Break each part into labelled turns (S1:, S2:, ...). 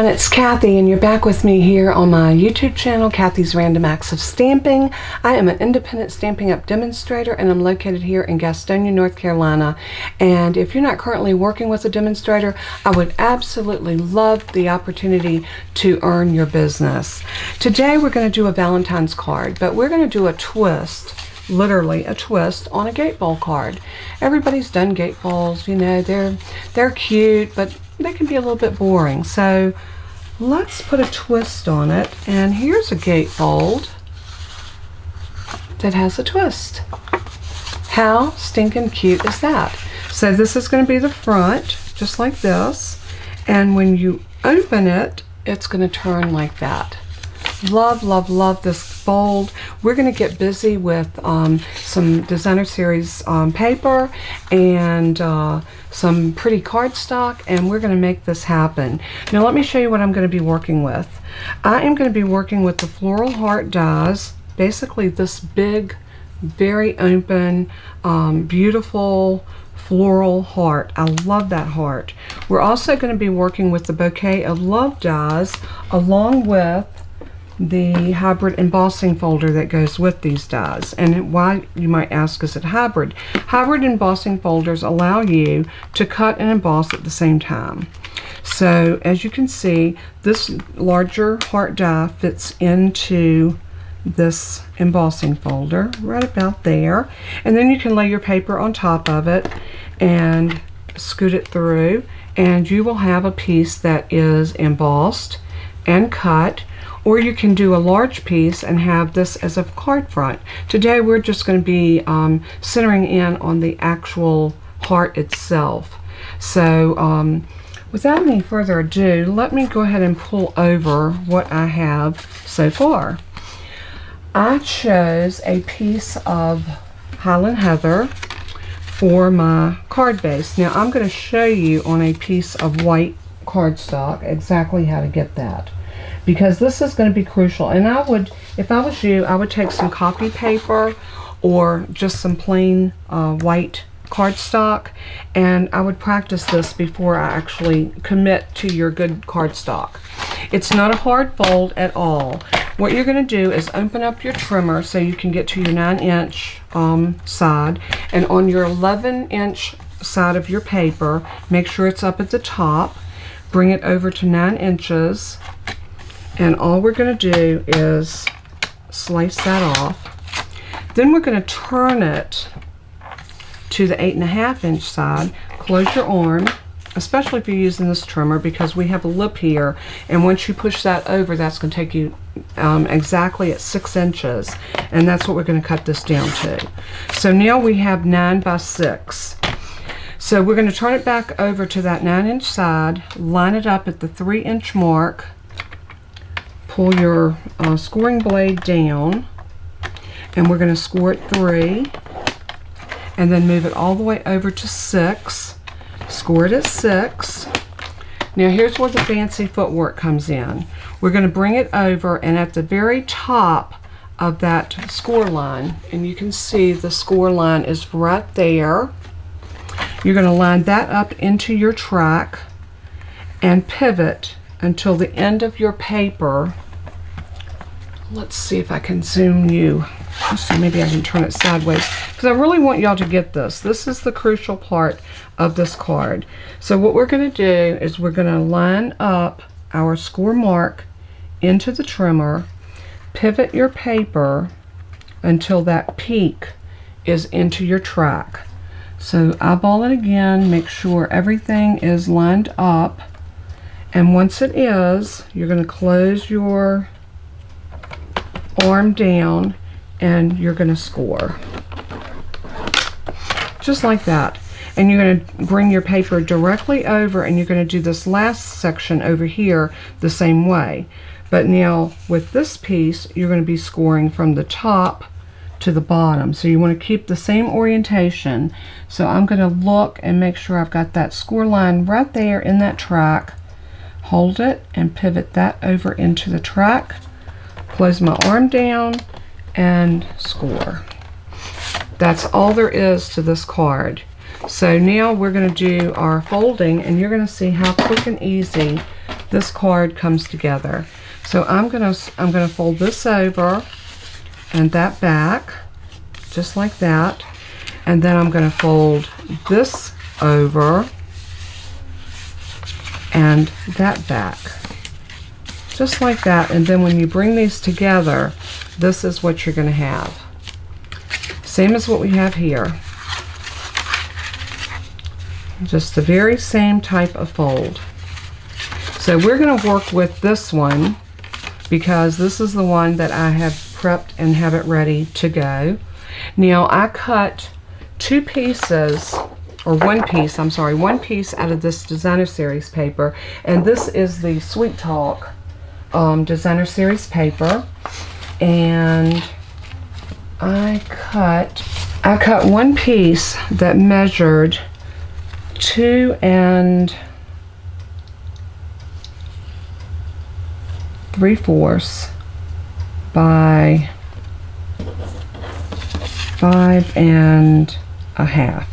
S1: everyone, it's Kathy and you're back with me here on my YouTube channel, Kathy's Random Acts of Stamping. I am an independent Stampin' Up! Demonstrator and I'm located here in Gastonia, North Carolina. And if you're not currently working with a demonstrator, I would absolutely love the opportunity to earn your business. Today we're going to do a Valentine's card, but we're going to do a twist, literally a twist on a gatefold card. Everybody's done gatefolds, you know, they're cute, but they can be a little bit boring. So let's put a twist on it. And here's a gatefold that has a twist. How stinking cute is that? So this is going to be the front, just like this. And when you open it, it's going to turn like that. Love, love, love this fold. We're going to get busy with some designer series paper and some pretty cardstock, and we're going to make this happen. Now let me show you what I'm going to be working with. I am going to be working with the floral heart dies, basically this big, very open, beautiful floral heart. I love that heart. We're also going to be working with the Bouquet of Love dies along with the hybrid embossing folder that goes with these dies. And why, you might ask, is it hybrid? Hybrid embossing folders allow you to cut and emboss at the same time. So as you can see, this larger heart die fits into this embossing folder right about there, and then you can lay your paper on top of it and scoot it through, and you will have a piece that is embossed and cut. Or you can do a large piece and have this as a card front. Today we're just going to be centering in on the actual heart itself. So without any further ado, let me go ahead and pull over what I have so far. I chose a piece of Highland Heather for my card base. Now I'm going to show you on a piece of white cardstock exactly how to get that, because this is going to be crucial. And I would, if I was you, I would take some copy paper or just some plain white cardstock, and I would practice this before I actually commit to your good cardstock. It's not a hard fold at all. What you're going to do is open up your trimmer so you can get to your 9-inch side, and on your 11-inch side of your paper, make sure it's up at the top. Bring it over to 9 inches. And all we're going to do is slice that off. Then we're going to turn it to the 8.5-inch side. Close your arm, especially if you're using this trimmer, because we have a lip here. And once you push that over, that's going to take you exactly at 6 inches. And that's what we're going to cut this down to. So now we have 9 by 6. So we're going to turn it back over to that 9-inch side, line it up at the 3-inch mark. Pull your scoring blade down, and we're going to score it 3, and then move it all the way over to 6. Score it at 6. Now here's where the fancy footwork comes in. We're going to bring it over, and at the very top of that score line, and you can see the score line is right there, you're going to line that up into your track and pivot until the end of your paper. Let's see if I can zoom you. So maybe I can turn it sideways, because I really want y'all to get this. This is the crucial part of this card. So what we're going to do is we're going to line up our score mark into the trimmer, pivot your paper until that peak is into your track. So eyeball it again, make sure everything is lined up. And once it is, you're going to close your arm down and you're going to score. Just like that. And you're going to bring your paper directly over, and you're going to do this last section over here the same way. But now with this piece, you're going to be scoring from the top to the bottom. So you want to keep the same orientation. So I'm going to look and make sure I've got that score line right there in that track. Hold it and pivot that over into the track. Close my arm down and score. That's all there is to this card. So now we're going to do our folding, and you're going to see how quick and easy this card comes together. So I'm gonna fold this over and that back, just like that. And then I'm gonna fold this over and that back, just like that. And then when you bring these together, this is what you're gonna have. Same as what we have here. Just the very same type of fold. So we're gonna work with this one because this is the one that I have prepped and have it ready to go. Now I cut two pieces, or one piece, I'm sorry, one piece out of this designer series paper, and this is the Sweet Talk designer series paper. And I cut one piece that measured 2 3/4 by 5 1/2.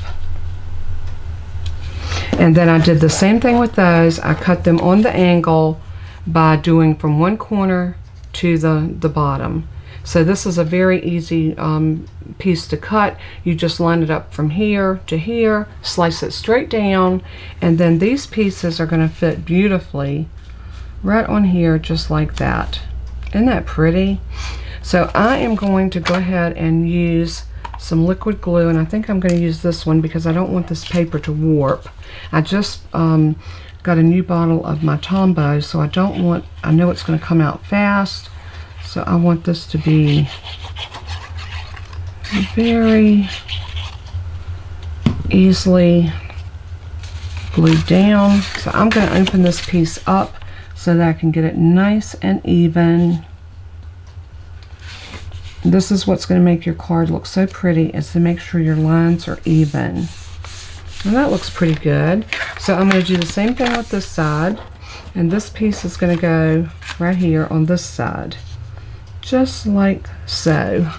S1: And then I did the same thing with those. I cut them on the angle by doing from one corner to the bottom. So this is a very easy piece to cut. You just line it up from here to here, slice it straight down, and then these pieces are going to fit beautifully right on here, just like that. Isn't that pretty? So I am going to go ahead and use some liquid glue, and I think I'm going to use this one because I don't want this paper to warp. I just got a new bottle of my Tombow, so I know it's going to come out fast. So I want this to be very easily glued down. So I'm going to open this piece up so that I can get it nice and even. This is what's going to make your card look so pretty, is to make sure your lines are even. And that looks pretty good. So I'm going to do the same thing with this side, and this piece is going to go right here on this side, just like so.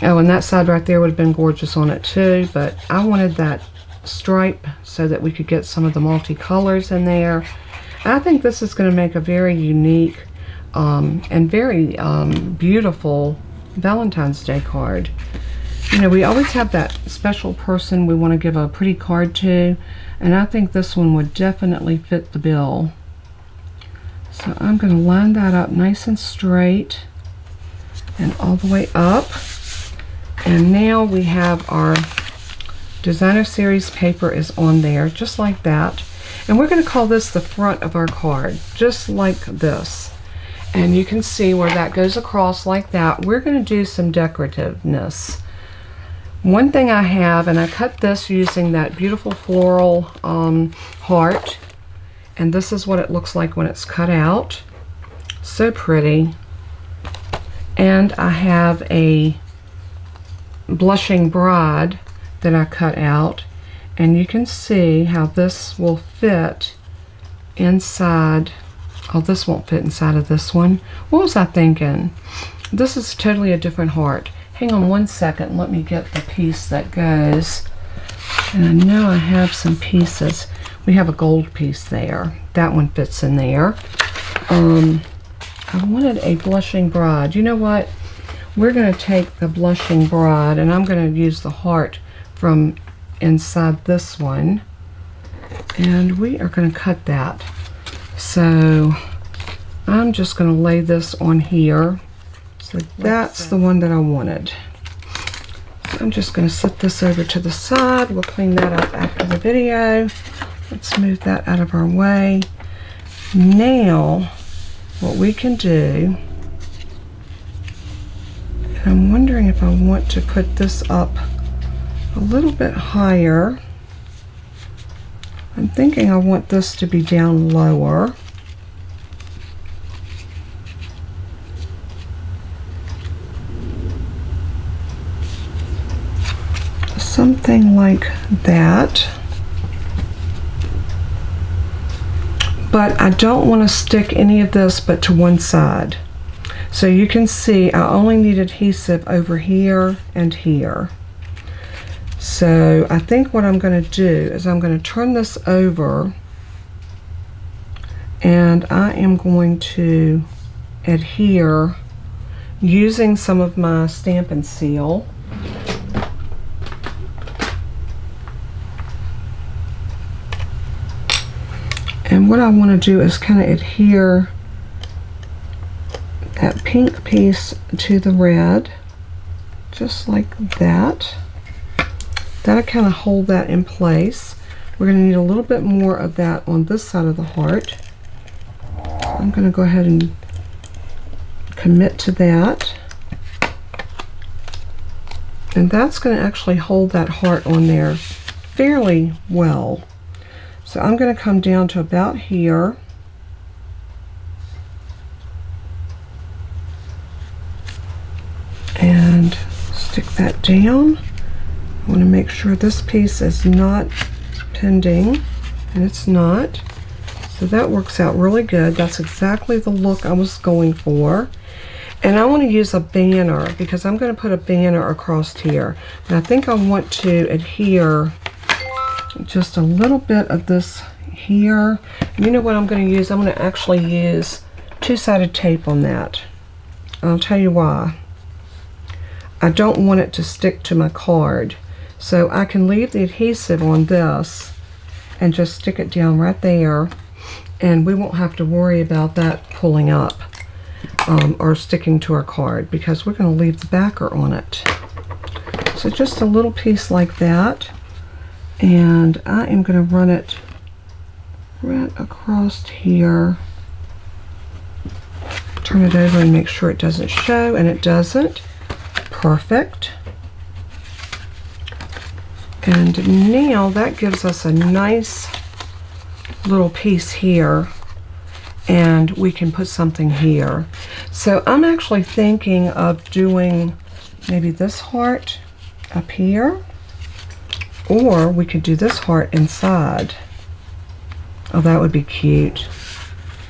S1: Oh, and that side right there would have been gorgeous on it too, but I wanted that stripe so that we could get some of the multicolors in there. I think this is going to make a very unique and very beautiful Valentine's Day card. You know, we always have that special person we want to give a pretty card to, and I think this one would definitely fit the bill. So I'm going to line that up nice and straight and all the way up. And now we have our designer series paper is on there, just like that. And we're going to call this the front of our card, just like this. And you can see where that goes across like that. We're going to do some decorativeness. One thing I have, and I cut this using that beautiful floral heart. And this is what it looks like when it's cut out. So pretty. And I have a blushing bride that I cut out. And you can see how this will fit inside. Oh, this won't fit inside of this one. What was I thinking? This is totally a different heart. Hang on one second. Let me get the piece that goes. And I know I have some pieces. We have a gold piece there. That one fits in there. I wanted a blushing bride. You know what? We're going to take the blushing bride, and I'm going to use the heart from inside this one. And we are going to cut that. So I'm just going to lay this on here. So that's the one that I wanted. So I'm just going to set this over to the side. We'll clean that up after the video. Let's move that out of our way. Now, what we can do, and I'm wondering if I want to put this up a little bit higher. I'm thinking I want this to be down lower. Something like that. But I don't want to stick any of this but to one side. So you can see I only need adhesive over here and here. So I think what I'm going to do is I'm going to turn this over and I am going to adhere using some of my Stampin' Seal. And what I want to do is kind of adhere that pink piece to the red, just like that. That'll kind of hold that in place. We're going to need a little bit more of that on this side of the heart. I'm going to go ahead and commit to that. And that's going to actually hold that heart on there fairly well. So I'm going to come down to about here. And stick that down. I want to make sure this piece is not pending, and it's not. So that works out really good. That's exactly the look I was going for. And I want to use a banner because I'm going to put a banner across here. And I think I want to adhere just a little bit of this here. You know what I'm going to use? I'm going to actually use two-sided tape on that. I'll tell you why. I don't want it to stick to my card. So I can leave the adhesive on this and just stick it down right there, and we won't have to worry about that pulling up or sticking to our card because we're going to leave the backer on it. So just a little piece like that, and I am going to run it right across here. Turn it over and make sure it doesn't show, and it doesn't. Perfect. And now that gives us a nice little piece here, and we can put something here. So I'm actually thinking of doing maybe this heart up here, or we could do this heart inside. Oh, that would be cute.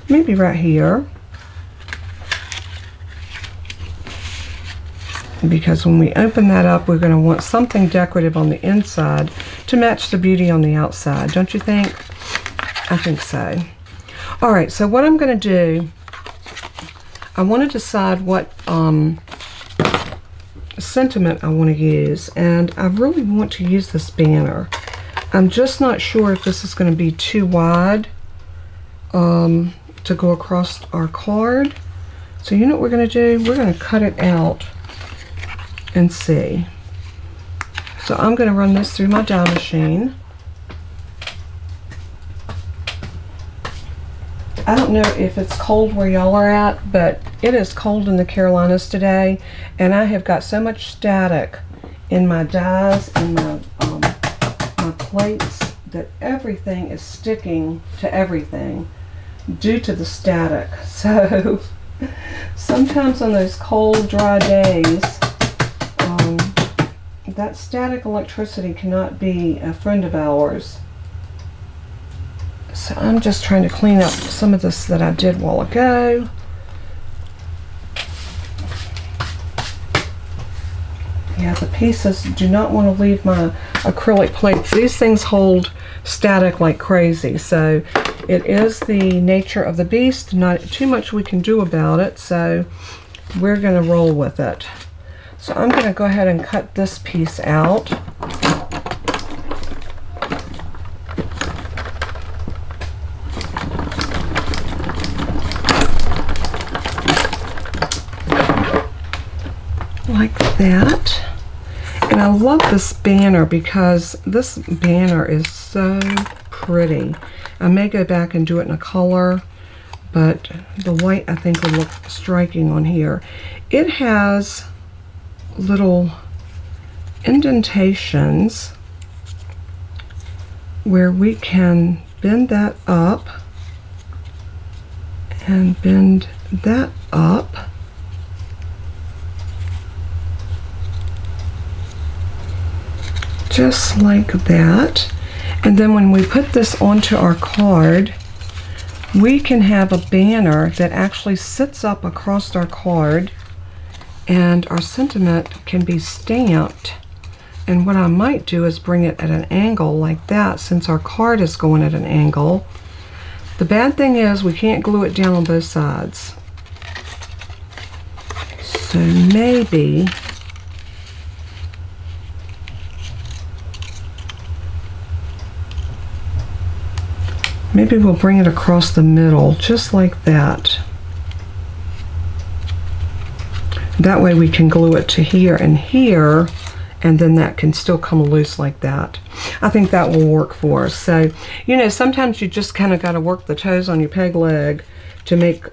S1: Maybe right here. Because when we open that up, we're going to want something decorative on the inside to match the beauty on the outside, don't you think? I think so. All right, so what I'm going to do, I want to decide what sentiment I want to use, and I really want to use this banner. I'm just not sure if this is going to be too wide to go across our card. So you know what we're going to do? We're going to cut it out and see. So I'm going to run this through my die machine. I don't know if it's cold where y'all are at, but it is cold in the Carolinas today, and I have got so much static in my dies and my plates that everything is sticking to everything due to the static. So sometimes on those cold, dry days, that static electricity cannot be a friend of ours. So I'm just trying to clean up some of this that I did a while ago. Yeah, the pieces do not want to leave my acrylic plates. These things hold static like crazy, so it is the nature of the beast. Not too much we can do about it, so we're going to roll with it. So I'm going to go ahead and cut this piece out. Like that. And I love this banner because this banner is so pretty. I may go back and do it in a color, but the white I think will look striking on here. It has little indentations where we can bend that up and bend that up. Just like that. And then when we put this onto our card, we can have a banner that actually sits up across our card, and our sentiment can be stamped. And what I might do is bring it at an angle like that, since our card is going at an angle. The bad thing is we can't glue it down on both sides. So maybe we'll bring it across the middle, just like that. That way we can glue it to here and here, and then that can still come loose like that. I think that will work for us. So, you know, sometimes you just kind of got to work the toes on your peg leg to make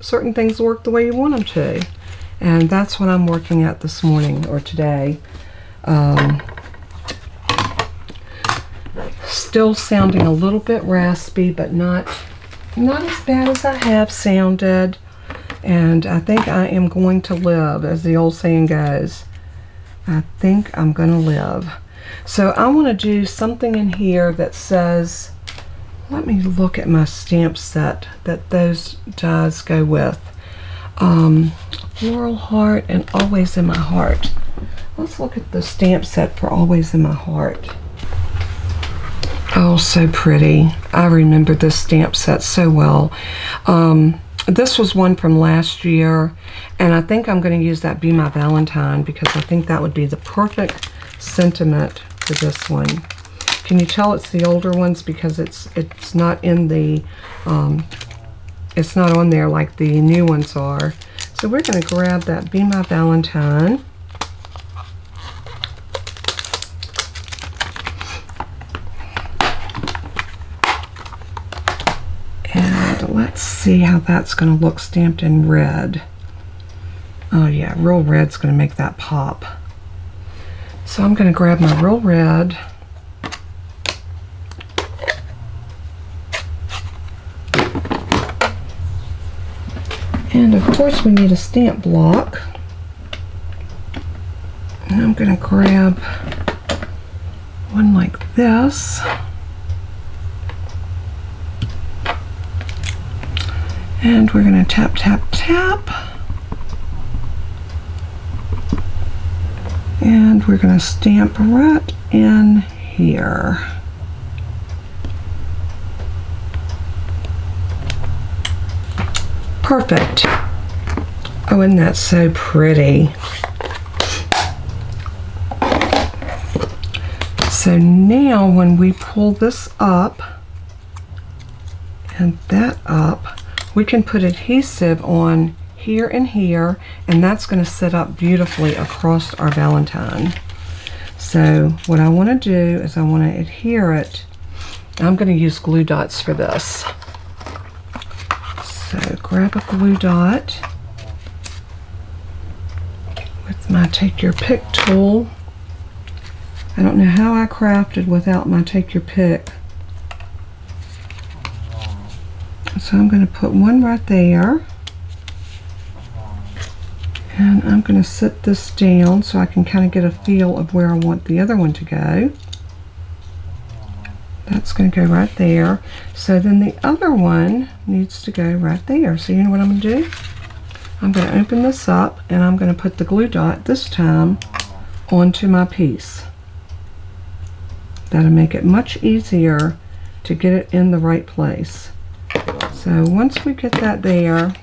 S1: certain things work the way you want them to. And that's what I'm working at this morning or today. Still sounding a little bit raspy, but not as bad as I have sounded. And I think I am going to live, as the old saying goes. I think I'm going to live. So I want to do something in here that says, let me look at my stamp set that those dies go with. Floral Heart and Always in My Heart. Let's look at the stamp set for Always in My Heart. Oh, so pretty. I remember this stamp set so well. This was one from last year, and I think I'm going to use that Be My Valentine because I think that would be the perfect sentiment for this one. Can you tell it's the older ones because it's not in the it's not on there like the new ones are. So we're going to grab that Be My Valentine. Let's see how that's going to look stamped in red. Oh yeah, real red's going to make that pop. So I'm going to grab my real red. And of course we need a stamp block. And I'm going to grab one like this. And we're going to tap, tap, tap. And we're going to stamp right in here. Perfect. Oh, isn't that so pretty? So now when we pull this up and that up, we can put adhesive on here and here, and that's going to sit up beautifully across our Valentine. So what I want to do is I want to adhere it. I'm going to use glue dots for this. So grab a glue dot with my Take Your Pick tool. I don't know how I crafted without my Take Your Pick. So I'm going to put one right there, and I'm going to set this down so I can kind of get a feel of where I want the other one to go. That's going to go right there. So then the other one needs to go right there. So you know what I'm going to do? I'm going to open this up, and I'm going to put the glue dot this time onto my piece. That'll make it much easier to get it in the right place. So once we get that there,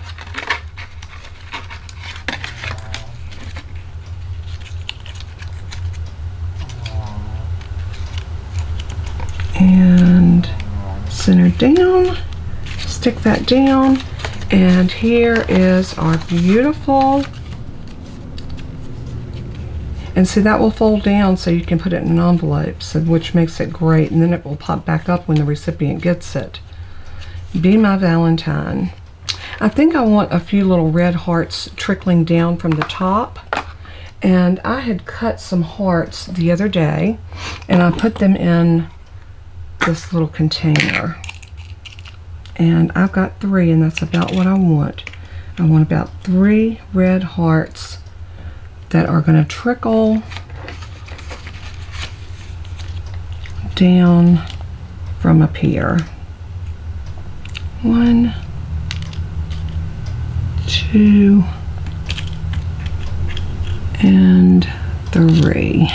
S1: and center down, stick that down, and here is our beautiful, and see that will fold down so you can put it in an envelope, so, which makes it great, and then it will pop back up when the recipient gets it. Be My Valentine. I think I want a few little red hearts trickling down from the top, and I had cut some hearts the other day and I put them in this little container, and I've got 3, and that's about what I want. I want about 3 red hearts that are going to trickle down from up here. 1, 2, and 3.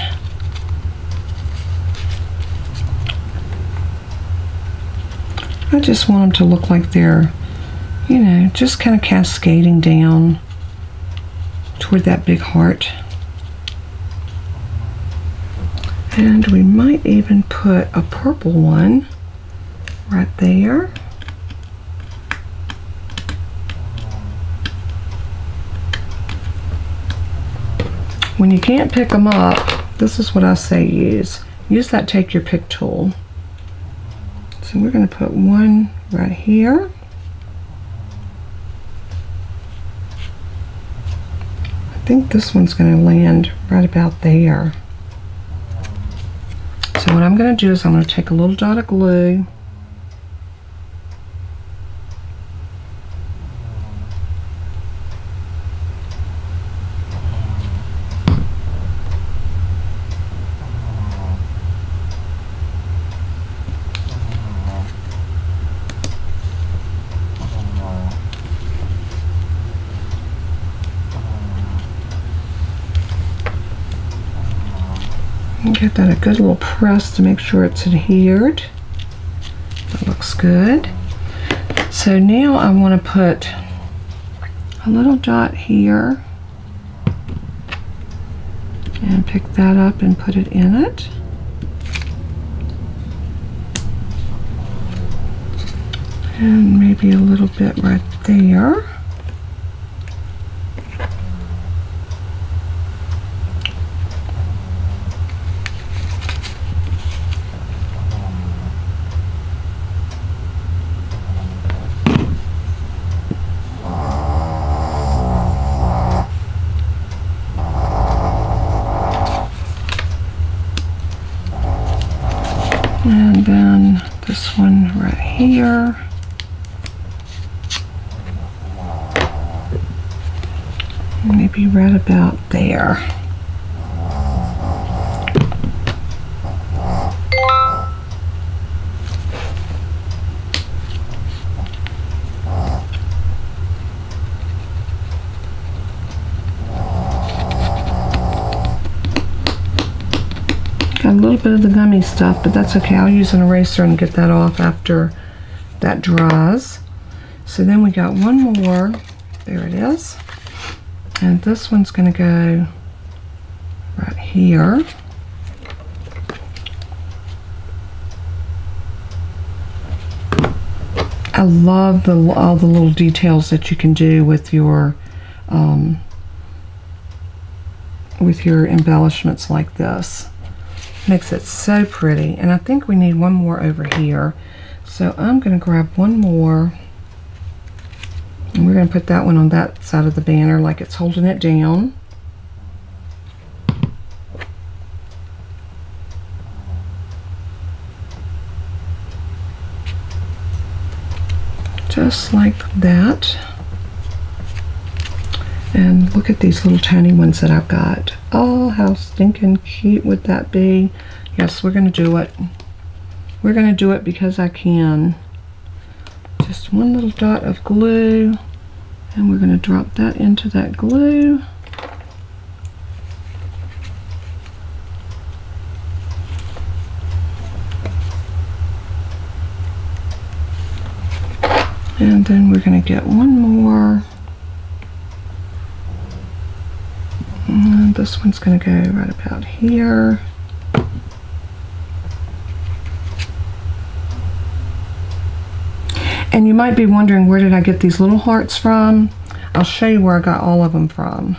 S1: I just want them to look like they're, you know, just kind of cascading down toward that big heart. And we might even put a purple one right there. When you can't pick them up, this is what I say use. Use that take your pick tool. So we're going to put one right here. I think this one's going to land right about there. So what I'm going to do is I'm going to take a little dot of glue. Give that a good little press to make sure it's adhered. That looks good. So now I want to put a little dot here and pick that up and put it in it. And maybe a little bit right there. And then this one right here. Maybe right about there. Got a little bit of the gummy stuff, but that's okay. I'll use an eraser and get that off after that dries. So then we got one more. There it is. And this one's going to go right here. I love all the little details that you can do with your embellishments like this. Makes it so pretty. And I think we need one more over here. So I'm going to grab one more. And we're going to put that one on that side of the banner like it's holding it down. Just like that. And look at these little tiny ones that I've got. Oh, how stinking cute would that be? Yes, we're going to do it. We're going to do it because I can. Just one little dot of glue, and we're going to drop that into that glue. And then we're going to get one more. And this one's going to go right about here. And you might be wondering, where did I get these little hearts from? I'll show you where I got all of them from.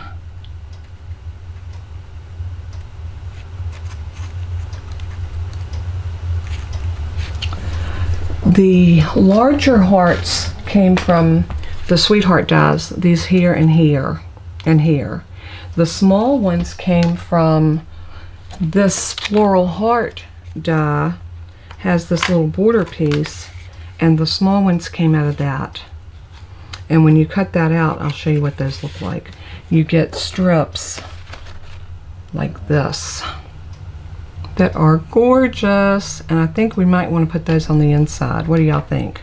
S1: The larger hearts came from the Sweetheart dies, these here and here and here. The small ones came from this floral heart die, has this little border piece, and the small ones came out of that. And when you cut that out, I'll show you what those look like. You get strips like this that are gorgeous, and I think we might want to put those on the inside. What do y'all think?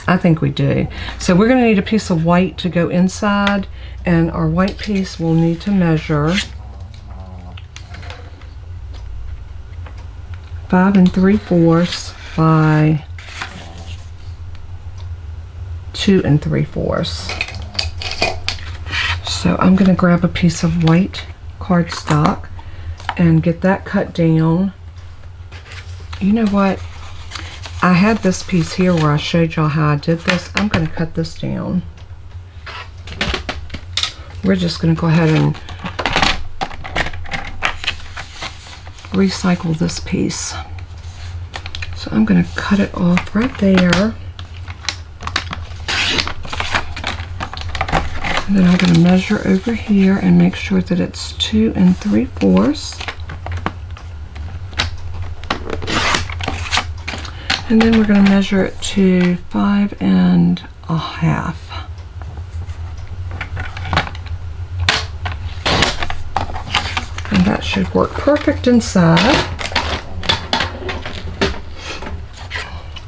S1: I think we do. So we're going to need a piece of white to go inside, and our white piece will need to measure 5 3/4 by 2 3/4. So I'm going to grab a piece of white cardstock and get that cut down. You know what? I had this piece here where I showed y'all how I did this. I'm going to cut this down. We're just going to go ahead and recycle this piece. So I'm going to cut it off right there. And then I'm going to measure over here and make sure that it's 2 3/4. And then we're going to measure it to 5 1/2. And that should work perfect inside.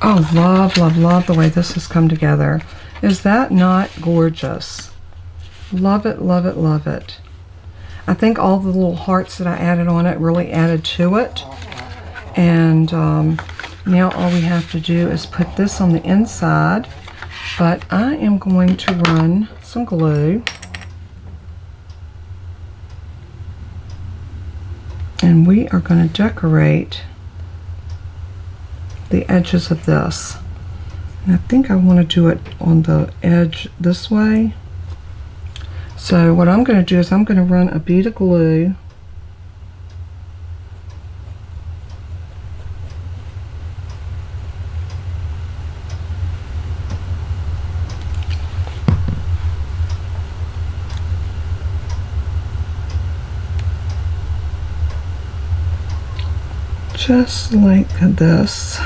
S1: Oh, love, love, love the way this has come together. Is that not gorgeous? Love it, love it, love it. I think all the little hearts that I added on it really added to it. And now all we have to do is put this on the inside. But I am going to run some glue. And we are going to decorate the edges of this. And I think I want to do it on the edge this way. So what I'm going to do is I'm going to run a bead of glue just like this,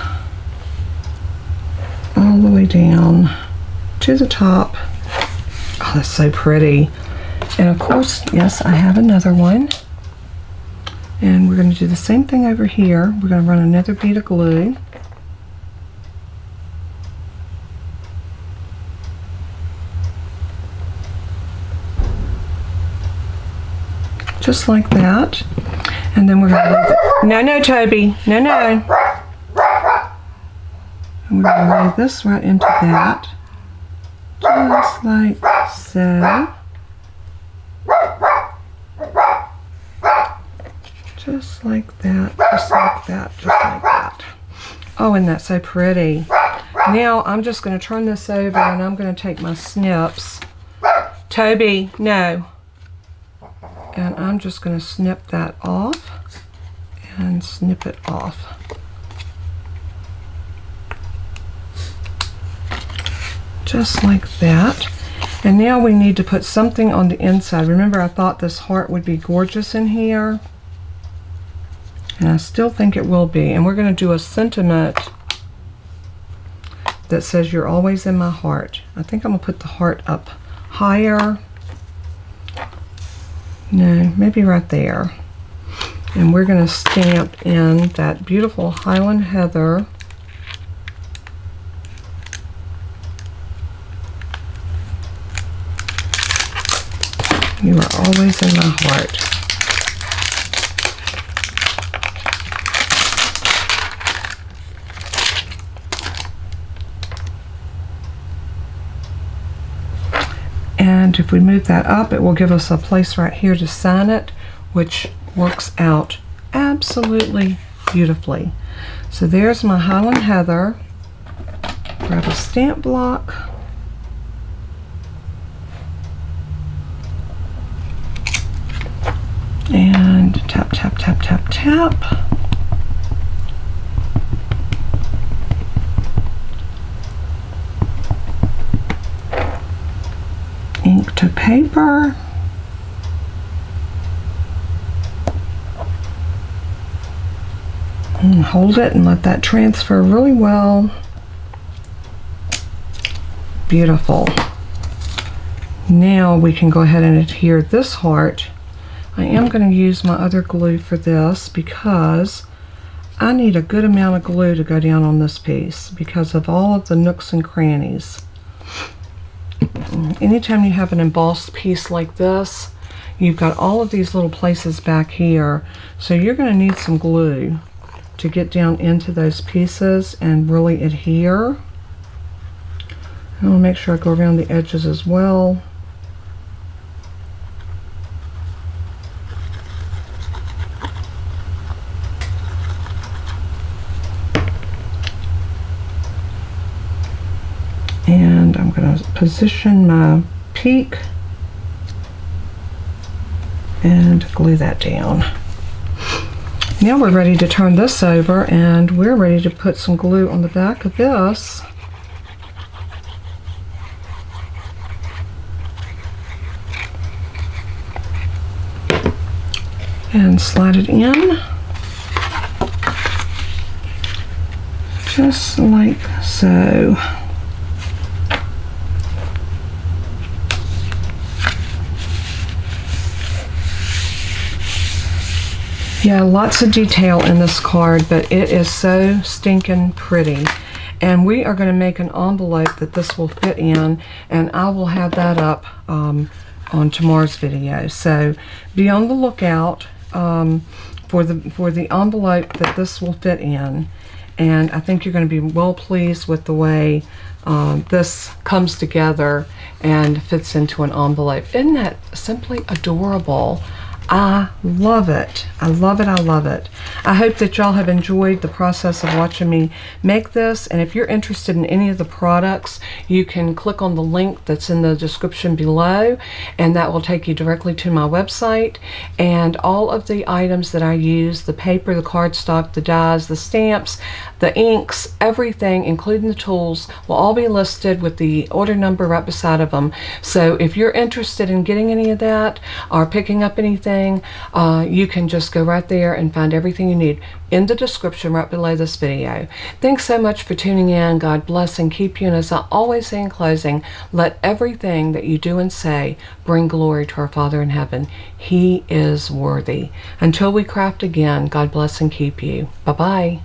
S1: all the way down to the top. Oh, that's so pretty. And of course, yes, I have another one. And we're going to do the same thing over here. We're going to run another bead of glue. Just like that. And then we're going to lay no, Toby. No. And we're going to lay this right into that. Just like so. Just like that, just like that, just like that. Oh, and that's so pretty. Now I'm just going to turn this over and I'm going to take my snips. Toby, no. And I'm just going to snip that off and snip it off. Just like that. And now we need to put something on the inside. Remember, I thought this heart would be gorgeous in here. And I still think it will be. And we're going to do a sentiment that says, "You're always in my heart." I think I'm going to put the heart up higher. No, maybe right there. And we're going to stamp in that beautiful Highland Heather. You are always in my heart. And if we move that up, it will give us a place right here to sign it, which works out absolutely beautifully. So there's my Highland Heather. Grab a stamp block. And tap, tap, tap, tap, tap. Ink to paper. And hold it and let that transfer really well. Beautiful. Now we can go ahead and adhere this heart. I am going to use my other glue for this because I need a good amount of glue to go down on this piece because of all of the nooks and crannies. Anytime you have an embossed piece like this, you've got all of these little places back here, so you're going to need some glue to get down into those pieces and really adhere. I'll make sure I go around the edges as well. And I'm going to position my peak and glue that down. Now we're ready to turn this over, and we're ready to put some glue on the back of this. And slide it in, just like so. Yeah, lots of detail in this card, but it is so stinking pretty. And we are going to make an envelope that this will fit in, and I will have that up on tomorrow's video. So be on the lookout for the envelope that this will fit in. And I think you're going to be well pleased with the way this comes together and fits into an envelope. Isn't that simply adorable? I love it. I love it. I love it. I hope that y'all have enjoyed the process of watching me make this. And if you're interested in any of the products, you can click on the link that's in the description below, and that will take you directly to my website. And all of the items that I use, the paper, the cardstock, the dies, the stamps, the inks, everything, including the tools, will all be listed with the order number right beside of them. So if you're interested in getting any of that or picking up anything, you can just go right there and find everything you need in the description right below this video. Thanks so much for tuning in. God bless and keep you. And as I always say in closing, let everything that you do and say bring glory to our Father in heaven. He is worthy. Until we craft again, God bless and keep you. Bye-bye.